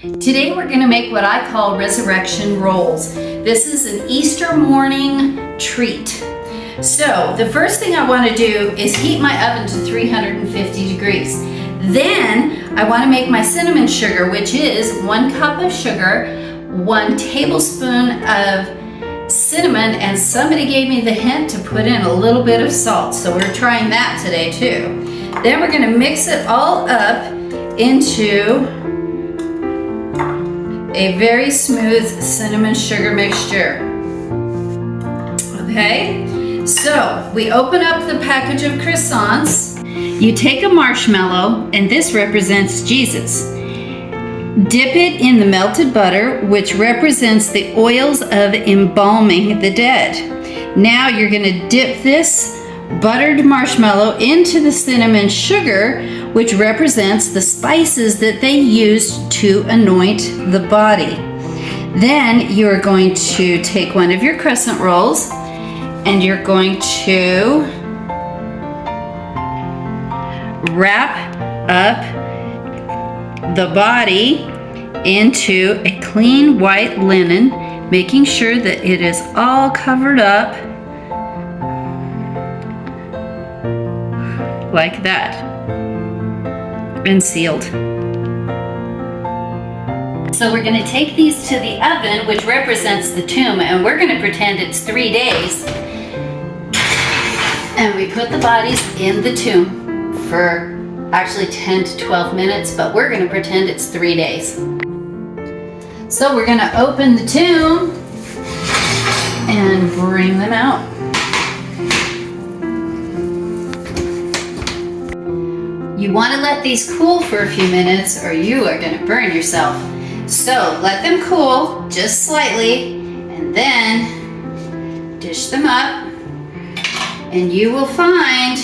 Today we're going to make what I call resurrection rolls. This is an Easter morning treat. So the first thing I want to do is heat my oven to 350 degrees. Then I want to make my cinnamon sugar, which is 1 cup of sugar, 1 tablespoon of cinnamon, and somebody gave me the hint to put in a little bit of salt. So we're trying that today too. Then we're going to mix it all up into a very smooth cinnamon sugar mixture. Okay, so we open up the package of croissants. You take a marshmallow, and this represents Jesus. Dip it in the melted butter, which represents the oils of embalming the dead. Now you're going to dip this buttered marshmallow into the cinnamon sugar, which represents the spices that they used to anoint the body. Then you're going to take one of your crescent rolls and you're going to wrap up the body into a clean white linen, making sure that it is all covered up like that and sealed. So we're going to take these to the oven, which represents the tomb, and we're going to pretend it's 3 days. And we put the bodies in the tomb for actually 10 to 12 minutes, but we're going to pretend it's 3 days. So we're going to open the tomb and bring them out. You want to let these cool for a few minutes or you are going to burn yourself. So let them cool just slightly and then dish them up, and you will find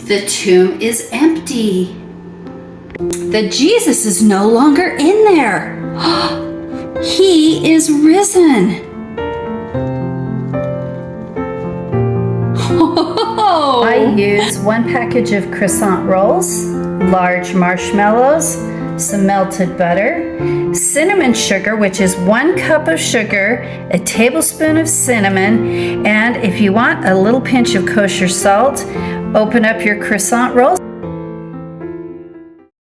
the tomb is empty. The Jesus is no longer in there. He is risen. I use 1 package of croissant rolls, large marshmallows, some melted butter, cinnamon sugar, which is 1 cup of sugar, a tablespoon of cinnamon, and if you want a little pinch of kosher salt, open up your croissant rolls.